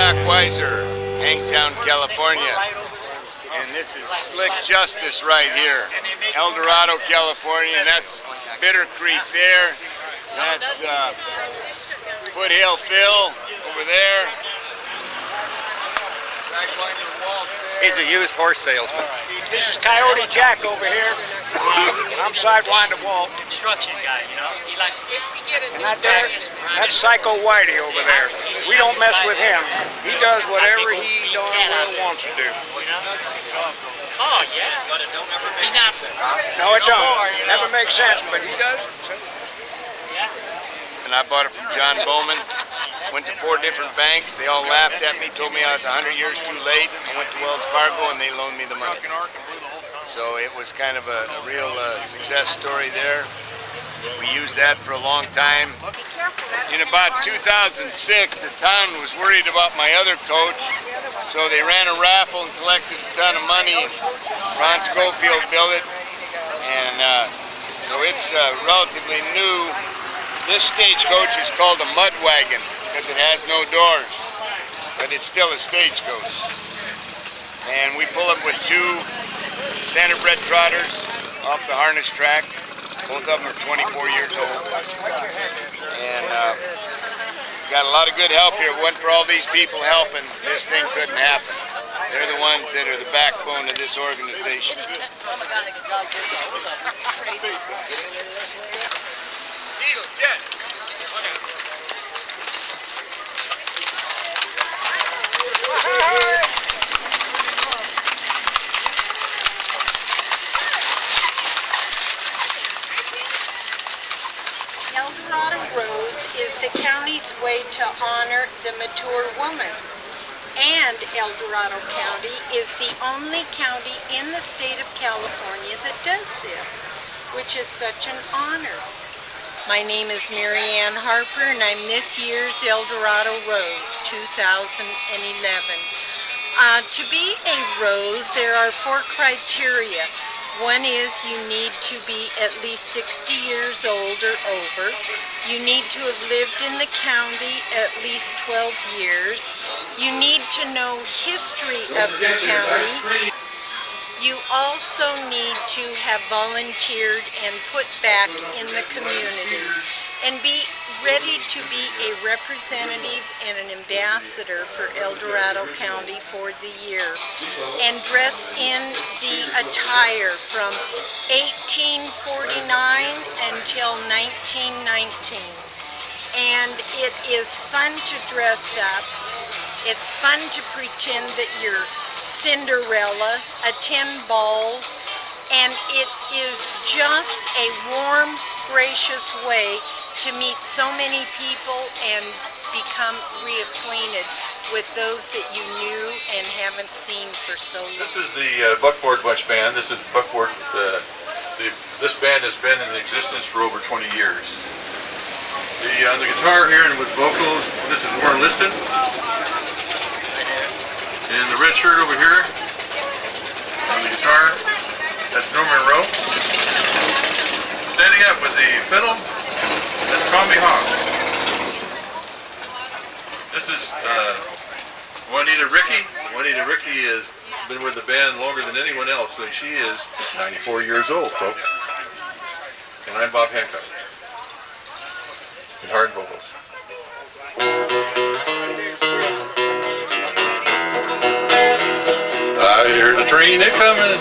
Jack Weiser, Hangtown, California. And this is Slick Justice right here. El Dorado, California. And that's Bitter Creek there. That's Foothill Phil over there. Sidewinder Walt there. He's a used horse salesman. This is Coyote Jack over here. I'm Sidewinder Walt. Construction guy, you know. He likes. And that's Psycho Whitey over there. We don't mess with him. He does whatever he darn well wants to do. Oh yeah, but it don't ever make sense. No, it don't. Never makes sense, but he does. And I bought it from John Bowman. Went to 4 different banks. They all laughed at me, told me I was 100 years too late. I went to Wells Fargo and they loaned me the money. So it was kind of a real success story there. We used that for a long time. In about 2006, the town was worried about my other coach, so they ran a raffle and collected a ton of money. Ron Schofield built it, and so it's relatively new. This Stagecoach is called a mud wagon because it has no doors, but it's still a stagecoach. And we pull it with 2 standardbred trotters off the harness track. Both of them are 24 years old. And got a lot of good help here. If it wasn't for all these people helping, this thing couldn't happen. They're the ones that are the backbone of this organization. El Dorado Rose is the county's way to honor the mature woman. And El Dorado County is the only county in the state of California that does this, which is such an honor. My name is Mary Ann Harper and I'm this year's El Dorado Rose 2011. To be a rose, there are 4 criteria. One is you need to be at least 60 years old or over. You need to have lived in the county at least 12 years. You need to know history of the county. You also need to have volunteered and put back in the community and be ready to be a representative and an ambassador for El Dorado County for the year and dress in the attire from 1849 until 1919. And it is fun to dress up. It's fun to pretend that you're Cinderella, attend balls, and it is just a warm, gracious way to meet so many people and become reacquainted with those that you knew and haven't seen for so long. This is the Buckboard Bunch Band. This is Buckboard. This band has been in existence for over 20 years. On the guitar here and with vocals, this is Warren Liston. And the red shirt over here on the guitar, that's Norman Rowe. Standing up with the fiddle, that's Tommy Hawk. This is Juanita Rickey. Juanita Rickey has been with the band longer than anyone else, so she is 94 years old, folks. And I'm Bob Hancock. And hard vocals. I hear the train a-comin',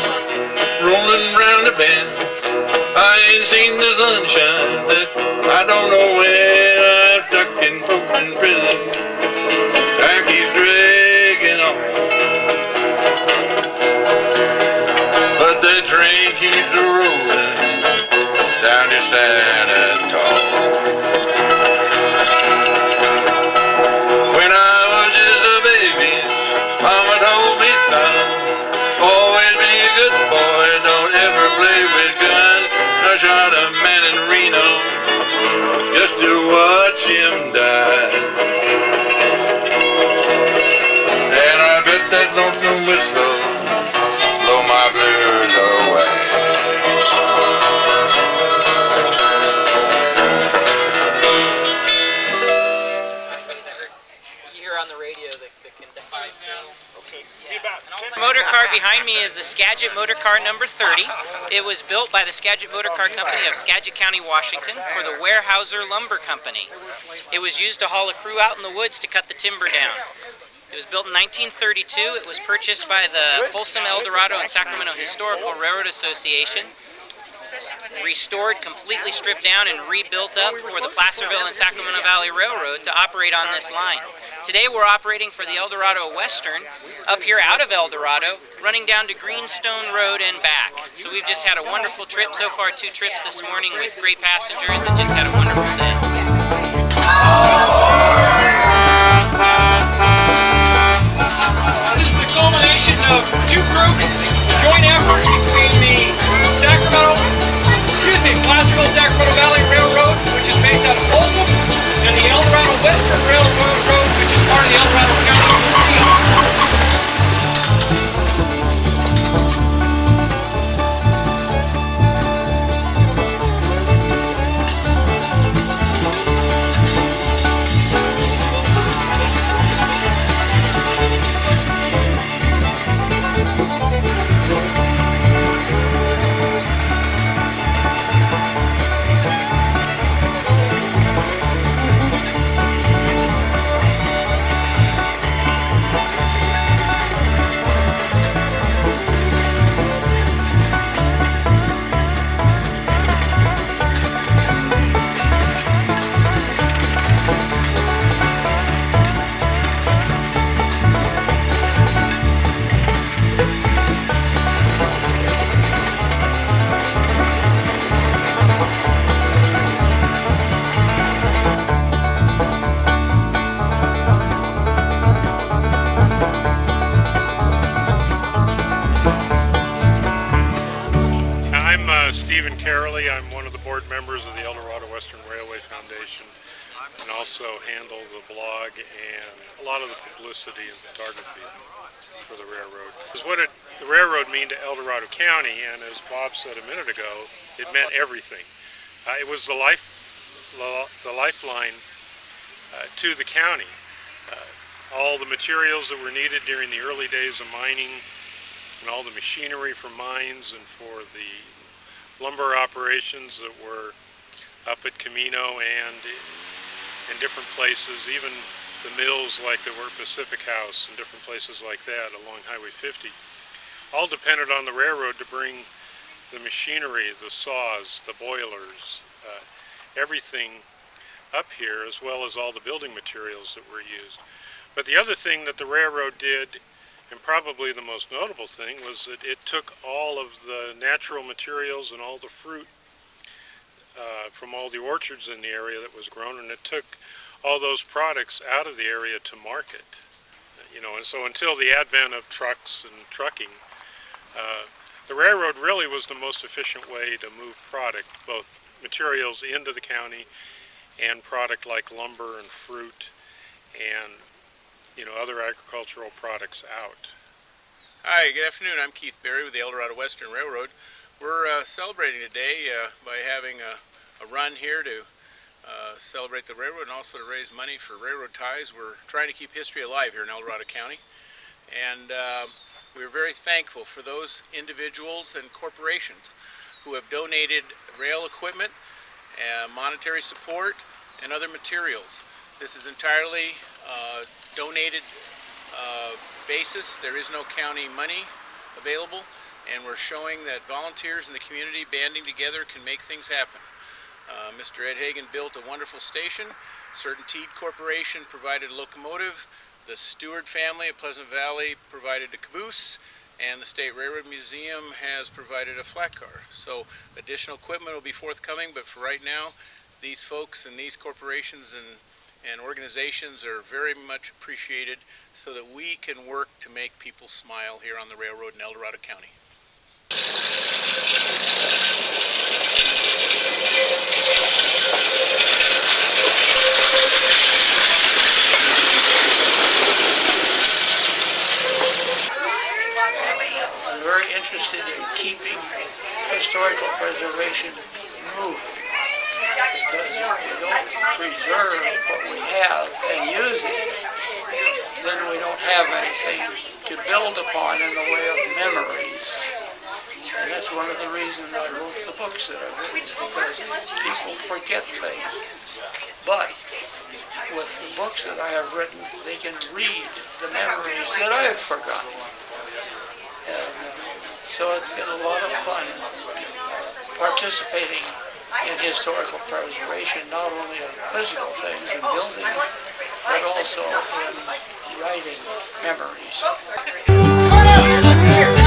rolling round the bend. I ain't seen the sunshine that I don't know when. I'm stuck in Folsom prison. Time keeps dragging on, but the train keeps rolling down to San Antonio. When I was just a baby, Mama told me, son, always be a good boy, don't ever play with guns. I shot a man in Reno just to watch him die. And I bet that lonesome whistle blow my blues away. You hear on the radio that can Okay. Motor car behind me is the Skagit Motor Car number 30. It was built by the Skagit Motor Car Company of Skagit County, Washington for the Weyerhaeuser Lumber Company. It was used to haul a crew out in the woods to cut the timber down. It was built in 1932. It was purchased by the Folsom, El Dorado, and Sacramento Historical Railroad Association, restored, completely stripped down, and rebuilt up for the Placerville and Sacramento Valley Railroad to operate on this line. Today we're operating for the El Dorado Western up here out of El Dorado, running down to Greenstone Road and back. So we've just had a wonderful trip so far, 2 trips this morning with great passengers, and just had a wonderful day. This is the culmination of 2 groups, joint effort between the Placerville Sacramento Valley Railroad, which is based out of Folsom, and the El Dorado Western Railroad, which is part of the El Dorado County Museum. I'm one of the board members of the El Dorado Western Railway Foundation, and also handle the blog and a lot of the publicity and photography for the railroad. What did the railroad mean to El Dorado County? And as Bob said a minute ago, it meant everything. It was the lifeline to the county. All the materials that were needed during the early days of mining, and all the machinery for mines and for the lumber operations that were up at Camino and in different places, even the mills like the Pacific House and different places like that along Highway 50, all depended on the railroad to bring the machinery, the saws, the boilers, everything up here, as well as all the building materials that were used. But the other thing that the railroad did, and probably the most notable thing, was that it took all of the natural materials and all the fruit from all the orchards in the area that was grown, and it took all those products out of the area to market. And so until the advent of trucks and trucking, the railroad really was the most efficient way to move product, both materials into the county and product like lumber and fruit and other agricultural products out. Hi, good afternoon. I'm Keith Berry with the El Dorado Western Railroad. We're celebrating today by having a run here to celebrate the railroad and also to raise money for railroad ties. We're trying to keep history alive here in El Dorado County, and we're very thankful for those individuals and corporations who have donated rail equipment, monetary support, and other materials. This is entirely donated basis. There is no county money available, and we're showing that volunteers in the community banding together can make things happen. Mr. Ed Hagan built a wonderful station. Certainty Corporation provided a locomotive. The Stewart family of Pleasant Valley provided a caboose, and the State Railroad Museum has provided a flat car. So additional equipment will be forthcoming, but for right now, these folks and these corporations and organizations are very much appreciated so that we can work to make people smile here on the railroad in El Dorado County. I'm very interested in keeping historical preservation moving, because if we don't preserve what we have and use it, then we don't have anything to build upon in the way of memories. And that's one of the reasons I wrote the books that I wrote, because people forget things. But with the books that I have written, they can read the memories that I have forgotten. And so it's been a lot of fun participating in historical preservation, not only of physical things and buildings, but also in writing memories. Come on out, look here.